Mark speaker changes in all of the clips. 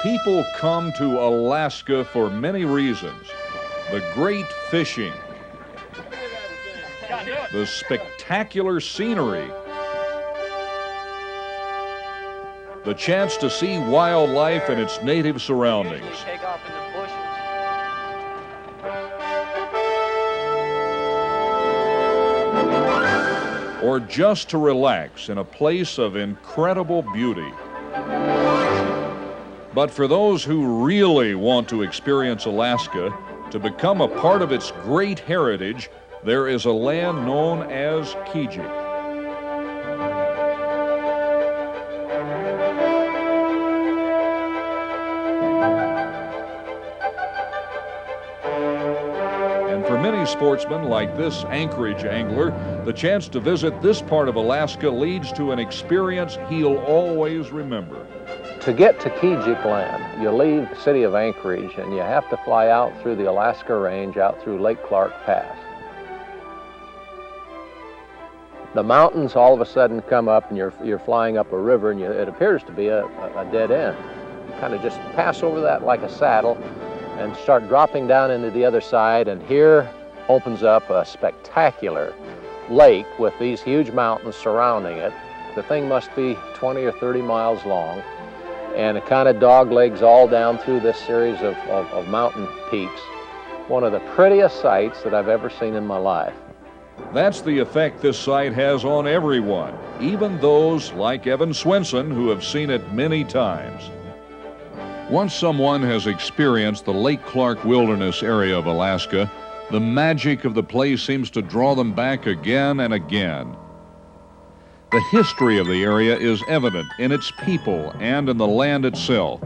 Speaker 1: People come to Alaska for many reasons. The great fishing, the spectacular scenery, the chance to see wildlife in its native surroundings. Or just to relax in a place of incredible beauty. But for those who really want to experience Alaska, to become a part of its great heritage, there is a land known as Kijik. And for many sportsmen like this Anchorage angler, the chance to visit this part of Alaska leads to an experience he'll always remember.
Speaker 2: To get to Kijik Land, you leave the city of Anchorage and you have to fly out through the Alaska Range, out through Lake Clark Pass. The mountains all of a sudden come up and you're flying up a river and it appears to be a dead end. You kind of just pass over that like a saddle and start dropping down into the other side, and here opens up a spectacular lake with these huge mountains surrounding it. The thing must be 20 or 30 miles long, and it kind of doglegs all down through this series of mountain peaks. One of the prettiest sights that I've ever seen in my life.
Speaker 1: That's the effect this site has on everyone, even those like Evan Swenson who have seen it many times. Once someone has experienced the Lake Clark Wilderness area of Alaska, the magic of the place seems to draw them back again and again. The history of the area is evident in its people and in the land itself.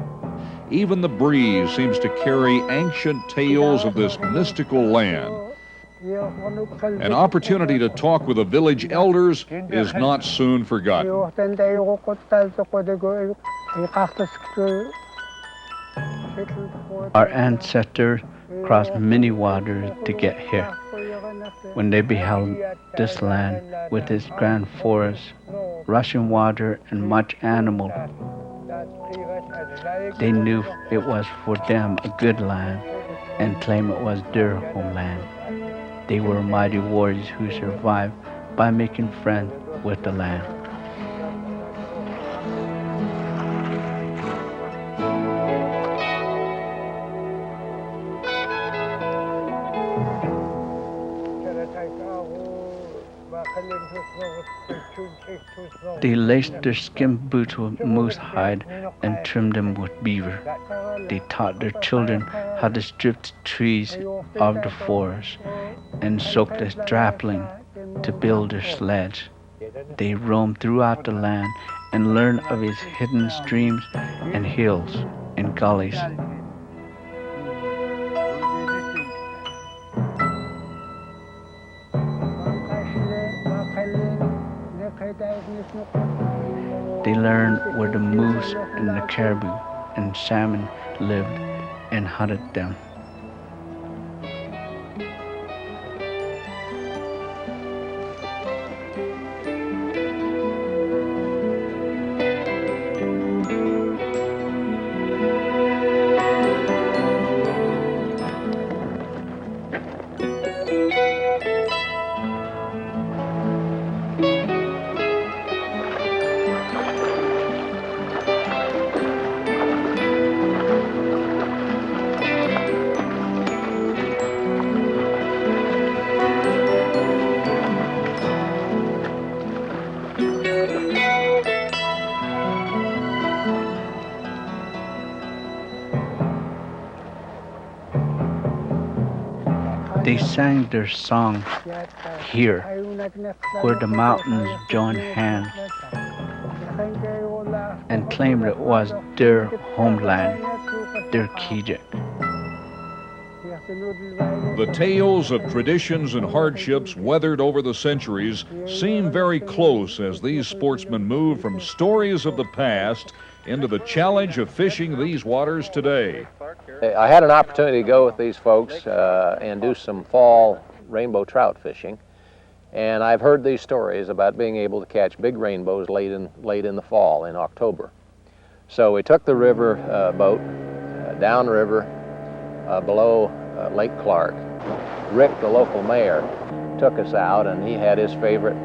Speaker 1: Even the breeze seems to carry ancient tales of this mystical land. An opportunity to talk with the village elders is not soon forgotten.
Speaker 3: Our ancestors crossed many waters to get here. When they beheld this land with its grand forests, rushing water, and much animal, they knew it was for them a good land and claimed it was their homeland. They were mighty warriors who survived by making friends with the land. They laced their skin boots with moose hide and trimmed them with beaver. They taught their children how to strip the trees of the forest and soak the sapling to build their sleds. They roamed throughout the land and learned of its hidden streams and hills and gullies. They learned where the moose and the caribou and salmon lived and hunted them. They sang their song here, where the mountains joined hands and claimed it was their homeland, their Kijik.
Speaker 1: The tales of traditions and hardships weathered over the centuries seem very close as these sportsmen move from stories of the past into the challenge of fishing these waters today.
Speaker 2: I had an opportunity to go with these folks and do some fall rainbow trout fishing, and I've heard these stories about being able to catch big rainbows late in the fall, in October. So we took the river boat downriver below Lake Clark. Rick, the local mayor, took us out, and he had his favorite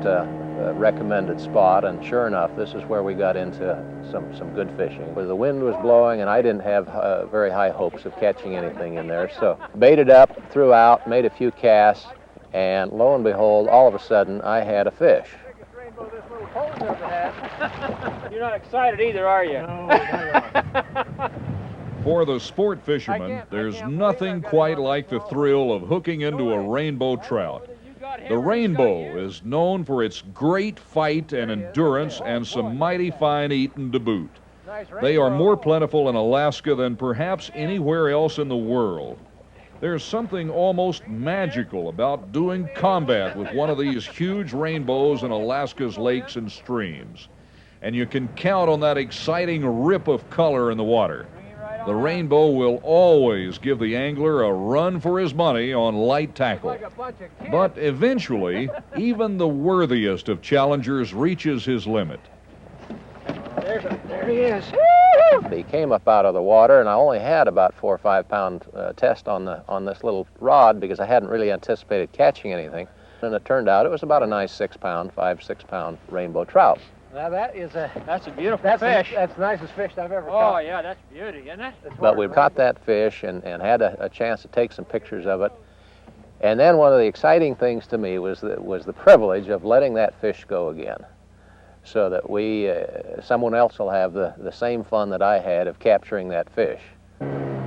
Speaker 2: recommended spot, and sure enough, this is where we got into some good fishing. The wind was blowing, and I didn't have very high hopes of catching anything in there, so baited up, threw out, made a few casts, and lo and behold, all of a sudden, I had a fish.
Speaker 4: You're not excited either, are you?
Speaker 2: No.
Speaker 1: For the sport fisherman, there's nothing quite like the thrill of hooking into a rainbow trout. The rainbow is known for its great fight and endurance and some mighty fine eating to boot. They are more plentiful in Alaska than perhaps anywhere else in the world. There's something almost magical about doing combat with one of these huge rainbows in Alaska's lakes and streams. And you can count on that exciting rip of color in the water. The rainbow will always give the angler a run for his money on light tackle. But eventually, even the worthiest of challengers reaches his limit.
Speaker 2: There he is. He came up out of the water, and I only had about 4 or 5 pound test on this little rod because I hadn't really anticipated catching anything. And it turned out it was about a nice 6 pound, 5-6 pound rainbow trout.
Speaker 4: Now that's a beautiful fish.
Speaker 2: That's the nicest fish I've ever caught.
Speaker 4: Oh yeah, that's beauty, isn't it?
Speaker 2: But we caught that fish and had a chance to take some pictures of it. And then one of the exciting things to me was the privilege of letting that fish go again, so that someone else will have the same fun that I had of capturing that fish.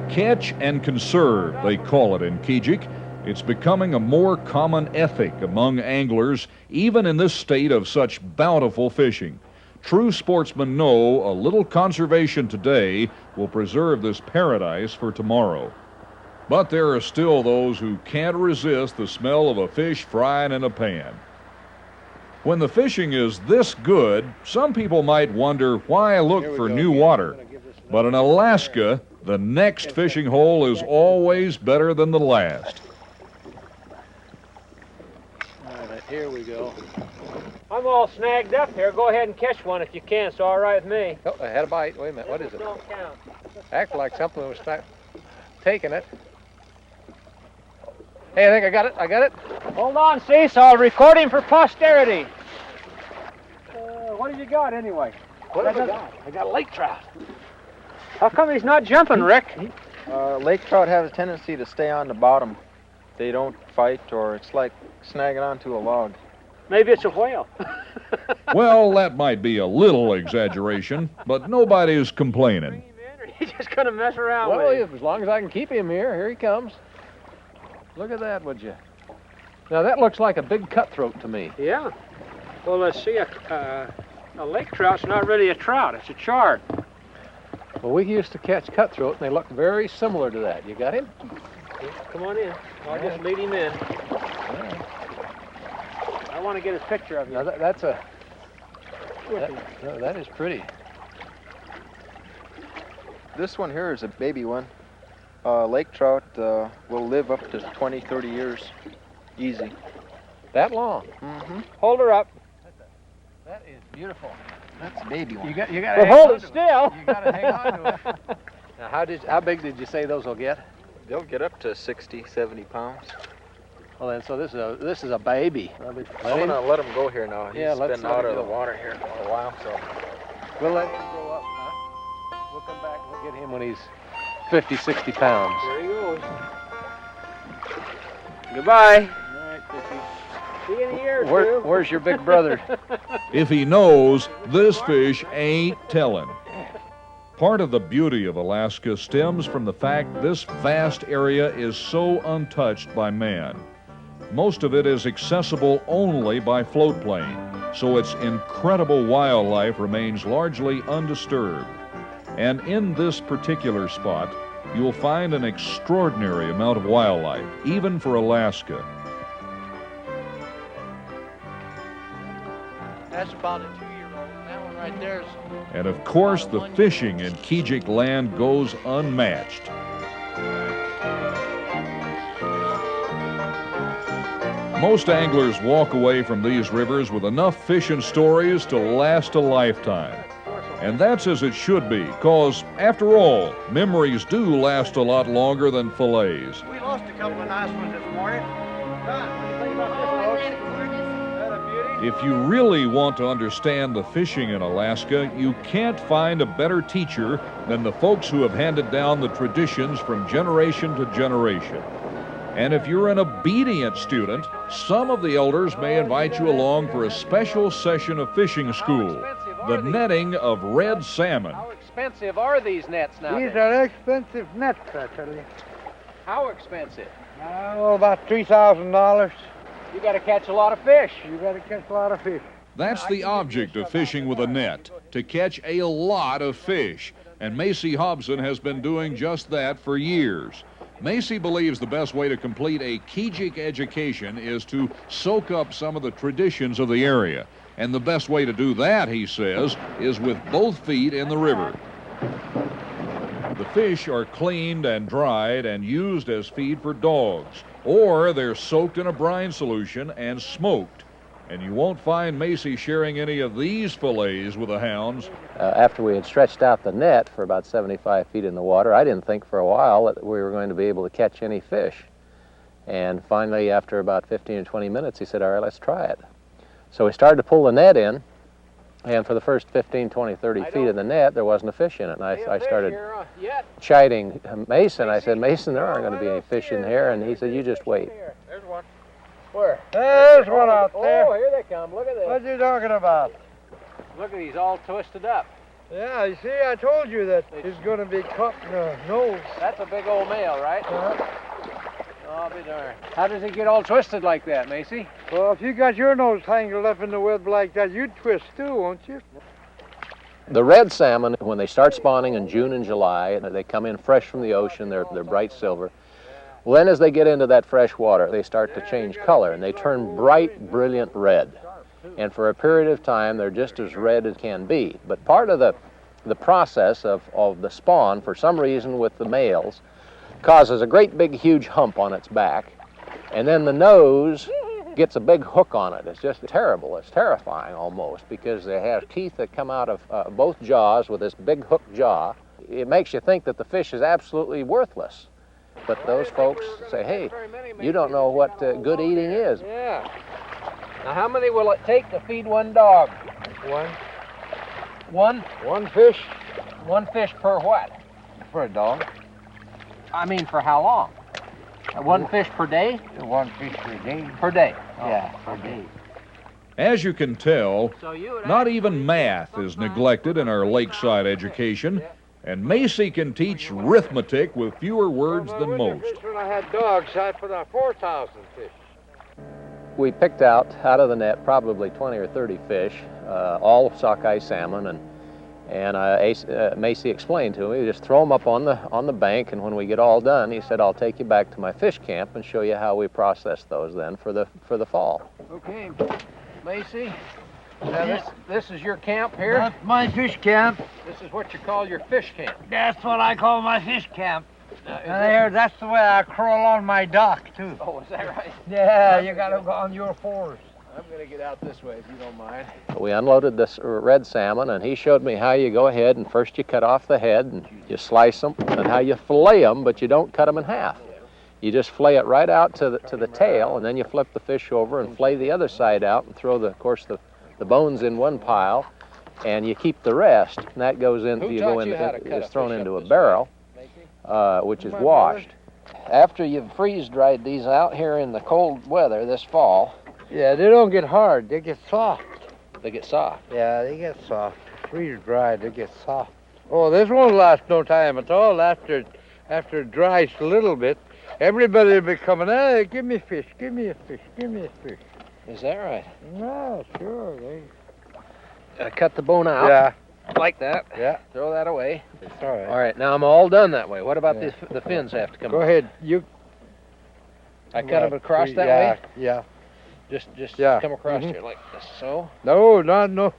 Speaker 1: Catch and conserve, they call it in Kijik. It's becoming a more common ethic among anglers, even in this state of such bountiful fishing. True sportsmen know a little conservation today will preserve this paradise for tomorrow. But there are still those who can't resist the smell of a fish frying in a pan. When the fishing is this good, some people might wonder why I look for new water. But in Alaska, the next fishing hole is always better than the last.
Speaker 2: Here we go.
Speaker 4: I'm all snagged up here. Go ahead and catch one if you can. It's all right with me.
Speaker 2: Oh, I had a bite. Wait a minute. What is it?
Speaker 4: Don't count.
Speaker 2: Acted like something was taking it. Hey, I think I got it. I got it.
Speaker 4: Hold on, Cease. I'll record him for posterity. What have you got anyway?
Speaker 2: What have I got? I got a lake trout.
Speaker 4: How come he's not jumping, Rick?
Speaker 5: Lake trout have a tendency to stay on the bottom. They don't fight, or it's like snagging onto a log.
Speaker 4: Maybe it's a whale.
Speaker 1: Well, that might be a little exaggeration, but nobody's complaining.
Speaker 4: He's just going to mess around
Speaker 2: Well,
Speaker 4: with him.
Speaker 2: as long as I can keep him here he comes. Look at that, would you? Now, that looks like a big cutthroat to me.
Speaker 4: Yeah. Well, let's see. A lake trout's not really a trout. It's a chard.
Speaker 2: Well, we used to catch cutthroat, and they look very similar to that. You got him?
Speaker 4: Come on in. I'll just lead him in. I want to get a picture of you.
Speaker 2: Now, that is pretty.
Speaker 5: This one here is a baby one. Lake trout will live up to 20, 30 years. Easy.
Speaker 2: That long?
Speaker 5: Mm-hmm.
Speaker 4: Hold her up.
Speaker 2: That is beautiful.
Speaker 5: That's a baby one.
Speaker 2: You got to
Speaker 4: Well, hold it still.
Speaker 2: You got to hang on to it. Now, how big did you say those will get?
Speaker 5: They'll get up to 60, 70 pounds.
Speaker 2: Well, then, so this is a baby.
Speaker 5: I'm going to let him go here now. He's
Speaker 2: let's
Speaker 5: been
Speaker 2: let
Speaker 5: out
Speaker 2: him
Speaker 5: of the
Speaker 2: go.
Speaker 5: water here for a while, so.
Speaker 2: We'll let him grow up, huh? We'll come back and we'll get him when he's 50, 60 pounds.
Speaker 4: There he goes. Goodbye.
Speaker 2: All right, Fishy.
Speaker 4: See you in a year or two.
Speaker 2: Where's your big brother?
Speaker 1: If he knows, this fish ain't telling. Part of the beauty of Alaska stems from the fact this vast area is so untouched by man. Most of it is accessible only by float plane, so its incredible wildlife remains largely undisturbed. And in this particular spot, you'll find an extraordinary amount of wildlife, even for Alaska.
Speaker 2: That's about a 2-year-old. That one right there is...
Speaker 1: And of course, the fishing in Kijik Land goes unmatched. Most anglers walk away from these rivers with enough fishing stories to last a lifetime. And that's as it should be, because, after all, memories do last a lot longer than fillets.
Speaker 4: We lost a couple of nice ones this morning. Don, what do you think about this, folks? Is that a beauty?
Speaker 1: If you really want to understand the fishing in Alaska, you can't find a better teacher than the folks who have handed down the traditions from generation to generation. And if you're an obedient student, some of the elders may invite you along for a special session of fishing school, the netting of red salmon.
Speaker 4: How expensive are these nets now?
Speaker 6: These are expensive nets, I tell you.
Speaker 4: How expensive?
Speaker 6: Oh, about $3,000.
Speaker 4: You got to catch a lot of fish.
Speaker 6: You got to catch a lot of fish.
Speaker 1: That's the object of fishing with a net, to catch a lot of fish. And Macy Hobson has been doing just that for years. Macy believes the best way to complete a Kijik education is to soak up some of the traditions of the area. And the best way to do that, he says, is with both feet in the river. The fish are cleaned and dried and used as feed for dogs, or they're soaked in a brine solution and smoked. And you won't find Macy sharing any of these fillets with the hounds.
Speaker 2: After we had stretched out the net for about 75 feet in the water, I didn't think for a while that we were going to be able to catch any fish. And finally, after about 15 or 20 minutes, he said, all right, let's try it. So we started to pull the net in, and for the first 15, 20, 30 feet of the net, there wasn't a fish in it. And I started chiding Mason. I said, Mason, there aren't going to be any fish in here. And he said, you just wait.
Speaker 4: There's one. Where?
Speaker 6: There's one out there.
Speaker 4: Oh, here they come. Look at this.
Speaker 6: What you talking about?
Speaker 4: Look at these all twisted up.
Speaker 6: Yeah, you see, I told you that it's going to be caught in the nose.
Speaker 4: That's a big old male, right? Oh, be darned. How does it get all twisted like that, Macy?
Speaker 6: Well, if you got your nose tangled up in the web like that, you'd twist too, won't you?
Speaker 2: The red salmon, when they start spawning in June and July, they come in fresh from the ocean, they're bright silver. Well, then as they get into that fresh water, they start to change color, and they turn bright, brilliant red. And for a period of time, they're just as red as can be. But part of the process of the spawn, for some reason with the males, causes a great big huge hump on its back, and then the nose gets a big hook on it. It's just terrible. It's terrifying almost, because they have teeth that come out of both jaws with this big hook jaw. It makes you think that the fish is absolutely worthless. But those folks say, hey, you don't know what good eating is.
Speaker 4: Yeah. Now, how many will it take to feed one dog?
Speaker 6: One.
Speaker 4: One?
Speaker 6: One fish.
Speaker 4: One fish per what?
Speaker 6: For a dog.
Speaker 4: I mean, for how long? One fish per day?
Speaker 6: One fish per day.
Speaker 4: Per day.
Speaker 6: Yeah, per day.
Speaker 1: As you can tell, not even math is neglected in our lakeside education, and Macy can teach arithmetic with fewer words than most.
Speaker 6: When I had dogs, I put out 4,000 fish.
Speaker 2: We picked out of the net probably 20 or 30 fish, all sockeye salmon, and Macy explained to me, just throw them up on the bank, and when we get all done, he said, I'll take you back to my fish camp and show you how we process those then for the fall.
Speaker 4: Okay, Macy. Now this is your camp here?
Speaker 6: That's my fish camp.
Speaker 4: This is what you call your fish camp.
Speaker 6: That's what I call my fish camp. And that's the way I crawl on my dock, too.
Speaker 4: Oh, is that right?
Speaker 6: Yeah, you got to go on your fours.
Speaker 4: I'm going to get out this way, if you don't mind.
Speaker 2: We unloaded this red salmon, and he showed me how you go ahead and first you cut off the head and you slice them, and how you fillet them, but you don't cut them in half. You just flay it right out to the tail, and then you flip the fish over and flay the other side out and throw the bones in one pile, and you keep the rest, and that goes into it's thrown into a barrel, which is washed. After you've freeze-dried these out here in the cold weather this fall.
Speaker 6: Yeah, they don't get hard, they get soft.
Speaker 2: They get soft.
Speaker 6: Yeah, they get soft. Freeze-dried, they get soft. Oh, this won't last no time at all. After it dries a little bit, everybody will be coming, hey, give me fish, give me a fish, give me a fish.
Speaker 2: Is that right?
Speaker 6: No, sure.
Speaker 2: Cut the bone out.
Speaker 6: Yeah.
Speaker 2: Like that.
Speaker 6: Yeah.
Speaker 2: Throw that away.
Speaker 6: It's all right.
Speaker 2: All right, now I'm all done that way. What about the fins have to come
Speaker 6: Go
Speaker 2: off?
Speaker 6: ahead.
Speaker 2: I cut them across that way?
Speaker 6: Yeah.
Speaker 2: Just
Speaker 6: Yeah.
Speaker 2: come across here like this, so?
Speaker 6: No,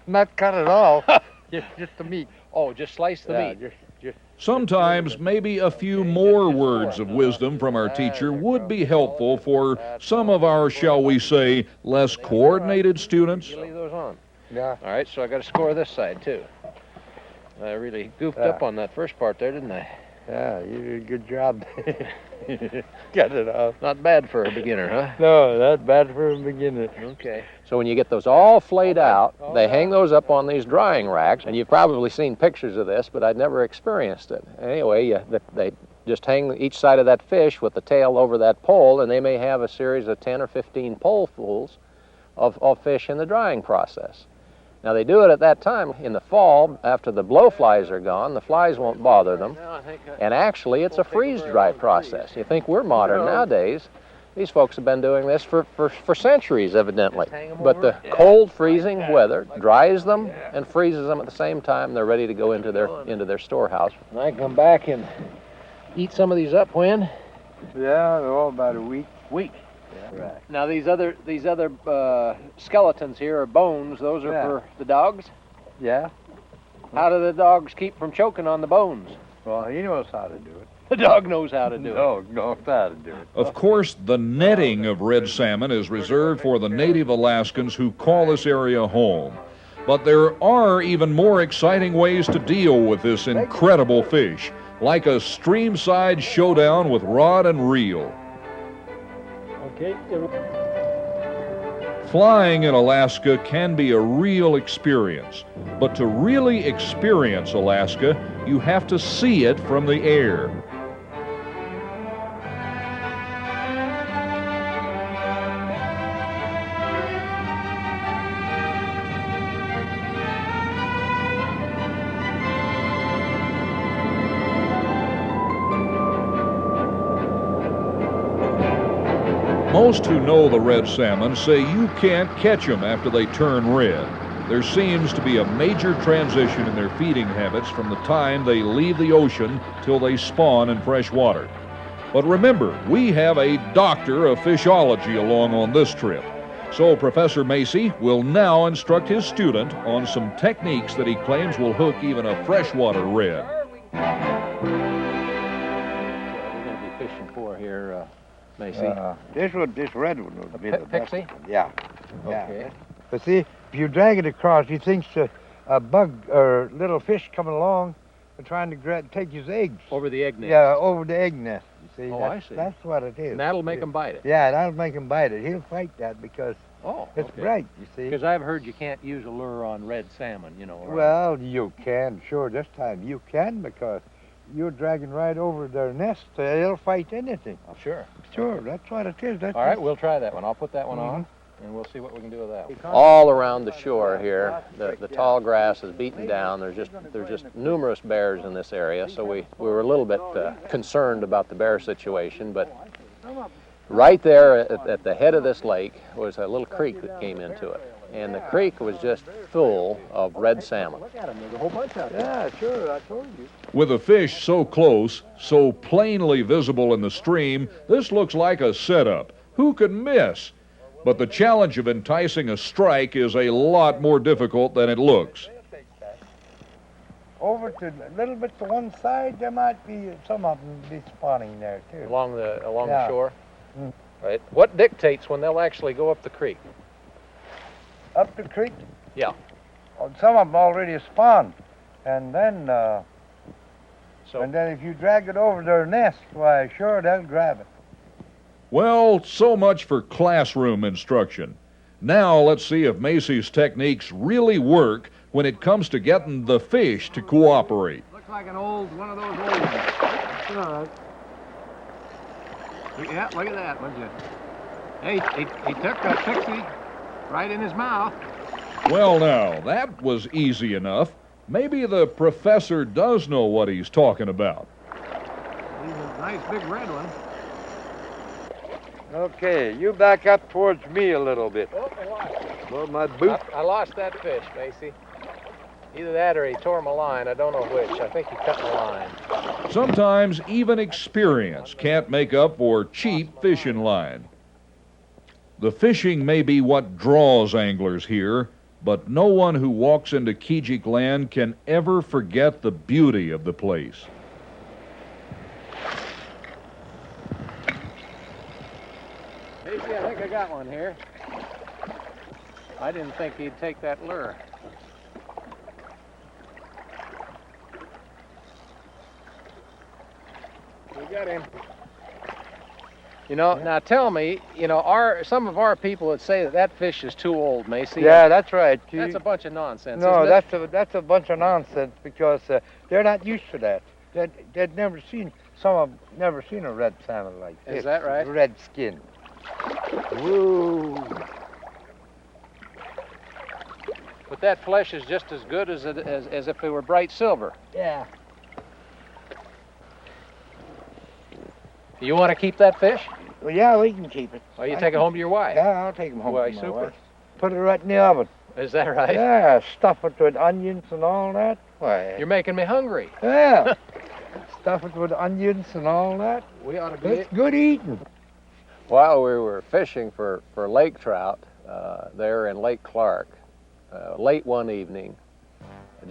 Speaker 6: not cut at all. just the meat.
Speaker 2: Oh, just slice the meat.
Speaker 6: Just
Speaker 1: Sometimes maybe a few more words of wisdom from our teacher would be helpful for some of our, shall we say, less coordinated students.
Speaker 2: You leave those on.
Speaker 6: Yeah.
Speaker 2: All right, so I got to score this side too. I really goofed
Speaker 6: Yeah.
Speaker 2: up on that first part there, didn't I?
Speaker 6: Yeah, you did a good job. Got it off.
Speaker 2: Not bad for a beginner, huh?
Speaker 6: No, not bad for a beginner.
Speaker 2: Okay. So when you get those all flayed out, they hang those up on these drying racks, and you've probably seen pictures of this, but I'd never experienced it. Anyway, they just hang each side of that fish with the tail over that pole, and they may have a series of 10 or 15 polefuls of fish in the drying process. Now they do it at that time in the fall after the blowflies are gone. The flies won't bother them. And actually it's a freeze-dry process. You think we're modern nowadays. These folks have been doing this for centuries, evidently. But the cold, freezing weather dries them and freezes them at the same time. They're ready to go into their storehouse. And I come back and eat some of these up when?
Speaker 6: Yeah, they're all about a week.
Speaker 2: Week. Yeah. Right. Now these other skeletons here are bones. Those are for the dogs?
Speaker 6: Yeah.
Speaker 2: How do the dogs keep from choking on the bones?
Speaker 6: Well, he knows how to do it.
Speaker 2: The dog knows how to do it.
Speaker 6: Dog knows how to do it.
Speaker 1: Of course, the netting of red salmon is reserved for the native Alaskans who call this area home. But there are even more exciting ways to deal with this incredible fish, like a streamside showdown with rod and reel.
Speaker 4: Okay.
Speaker 1: Flying in Alaska can be a real experience, but to really experience Alaska, you have to see it from the air. Most who know the red salmon say you can't catch them after they turn red. There seems to be a major transition in their feeding habits from the time they leave the ocean till they spawn in fresh water. But remember, we have a doctor of fishology along on this trip. So Professor Macy will now instruct his student on some techniques that he claims will hook even a freshwater red.
Speaker 2: What are we going to be fishing for here, Macy?
Speaker 6: This red one would be the best.
Speaker 2: Pixie?
Speaker 6: One. Yeah.
Speaker 2: Okay.
Speaker 6: But see, if you drag it across, he thinks a bug or little fish coming along and trying to take his eggs.
Speaker 2: Over the egg nest?
Speaker 6: Yeah, over the egg nest. You see?
Speaker 2: Oh, I see.
Speaker 6: That's what it is.
Speaker 2: And that'll make him bite it?
Speaker 6: Yeah, that'll make him bite it. He'll fight that because it's bright, you see.
Speaker 2: Because I've heard you can't use a lure on red salmon, you know. Right?
Speaker 6: Well, you can, sure, this time you can because you're dragging right over their nest. They'll fight anything.
Speaker 2: Oh, sure.
Speaker 6: Sure, that's what it is.
Speaker 2: All right, we'll try that one. I'll put that one on, and we'll see what we can do with that one.
Speaker 7: All around the shore here, the tall grass is beaten down. There's just numerous bears in this area, so we were a little bit concerned about the bear situation. But right there at the head of this lake was a little creek that came into it, and the creek was just full of red salmon.
Speaker 4: Look at them, there's a whole bunch out there.
Speaker 6: Yeah, sure, I told you.
Speaker 1: With a fish so close, so plainly visible in the stream, this looks like a setup. Who could miss? But the challenge of enticing a strike is a lot more difficult than it looks.
Speaker 6: Over to a little bit to one side, there might be some of them be spawning there too.
Speaker 2: Along the
Speaker 6: Yeah.
Speaker 2: shore? Right. What dictates when they'll actually go up the creek?
Speaker 6: Up the creek?
Speaker 2: Yeah.
Speaker 6: Oh, some of them already spawned, and then
Speaker 2: So
Speaker 6: if you drag it over their nest, why, sure, they'll grab it.
Speaker 1: Well, so much for classroom instruction. Now let's see if Macy's techniques really work when it comes to getting the fish to cooperate.
Speaker 2: looks like one of those old ones.
Speaker 4: All right.
Speaker 2: Yeah, look at that, would you? Hey, he took that pixie right in his mouth.
Speaker 1: Well, now, that was easy enough. Maybe the professor does know what he's talking about.
Speaker 2: He's a nice big red one.
Speaker 6: Okay, you back up towards me a little bit.
Speaker 2: Oh, I lost it.
Speaker 6: Well, my boot.
Speaker 2: I lost that fish, Macy. Either that or he tore my line. I don't know which. I think he cut my line.
Speaker 1: Sometimes even experience can't make up for cheap fishing line. The fishing may be what draws anglers here, but no one who walks into Kijik Land can ever forget the beauty of the place.
Speaker 2: Macy, I think I got one here. I didn't think he'd take that lure. Got him. You know, now tell me, you know, some of our people would say that that fish is too old, Macy.
Speaker 6: Yeah, that's right.
Speaker 2: That's a bunch of nonsense,
Speaker 6: No,
Speaker 2: isn't it?
Speaker 6: that's a bunch of nonsense because they're not used to that. They'd never seen never seen a red salmon like this.
Speaker 2: Is that right?
Speaker 6: Red skin.
Speaker 2: Woo! But that flesh is just as good as if it were bright silver.
Speaker 6: Yeah.
Speaker 2: You want to keep that fish?
Speaker 6: Well, yeah, we can keep it.
Speaker 2: Or you take it home to your wife?
Speaker 6: Yeah, I'll take them home
Speaker 2: Why,
Speaker 6: to my
Speaker 2: super.
Speaker 6: wife. Put it right in the oven.
Speaker 2: Is that right?
Speaker 6: Yeah, stuff it with onions and all that. Why?
Speaker 2: You're making me hungry.
Speaker 6: Yeah. Stuff it with onions and all that.
Speaker 2: We ought to be...
Speaker 6: It's good eating.
Speaker 7: While we were fishing for lake trout there in Lake Clark, late one evening,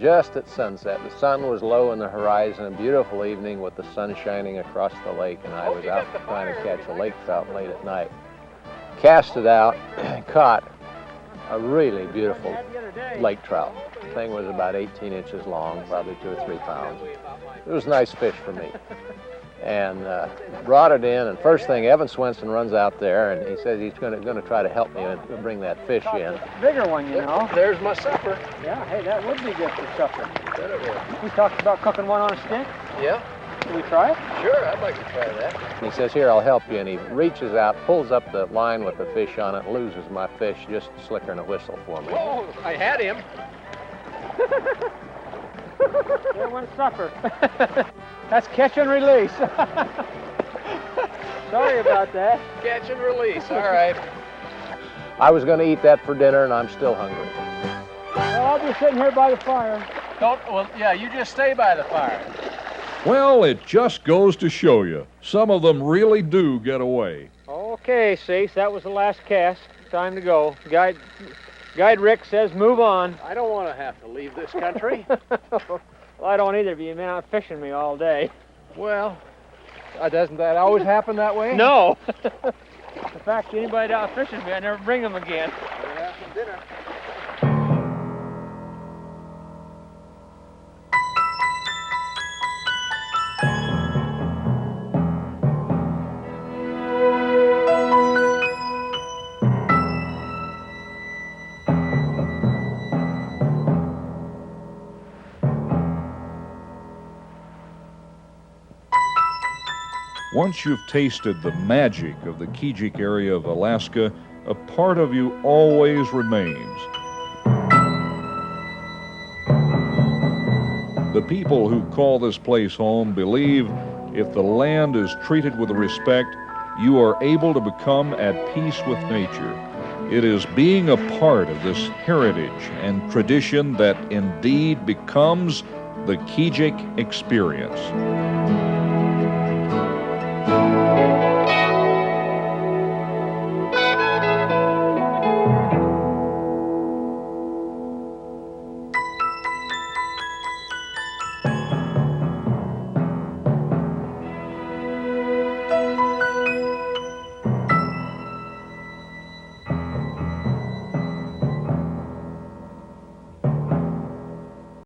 Speaker 7: just at sunset, the sun was low in the horizon, a beautiful evening with the sun shining across the lake, and I was out trying to catch a lake trout late at night. Cast it out, caught a really beautiful lake trout. The thing was about 18 inches long, probably 2 or 3 pounds. It was a nice fish for me. And brought it in, and first thing, Evan Swenson runs out there, and he says he's going to try to help me bring that fish in.
Speaker 4: Bigger one, you know.
Speaker 2: There's my supper.
Speaker 4: Yeah, hey, that would be good for supper. We talked about cooking one on a stick.
Speaker 2: Yeah.
Speaker 4: Can we try it?
Speaker 2: Sure, I'd like to try that.
Speaker 7: He says, here, I'll help you, and he reaches out, pulls up the line with the fish on it, loses my fish, just slickering a whistle for me.
Speaker 2: Oh, I had him.
Speaker 4: There went supper. That's catch and release. Sorry about that.
Speaker 2: Catch and release, all right.
Speaker 7: I was going to eat that for dinner, and I'm still hungry.
Speaker 4: Well, I'll be sitting here by the fire.
Speaker 2: Well, yeah, you just stay by the fire.
Speaker 1: Well, it just goes to show you, some of them really do get away.
Speaker 4: Okay, Cease, that was the last cast. Time to go. Guide Rick says move on.
Speaker 2: I don't want to have to leave this country.
Speaker 4: Well, I don't either, but you've been out fishing me all day.
Speaker 2: Well, doesn't that always happen that way?
Speaker 4: No. In fact, anybody out fishing me, I never bring them again.
Speaker 2: Yeah, dinner.
Speaker 1: Once you've tasted the magic of the Kijik area of Alaska, a part of you always remains. The people who call this place home believe if the land is treated with respect, you are able to become at peace with nature. It is being a part of this heritage and tradition that indeed becomes the Kijik Experience.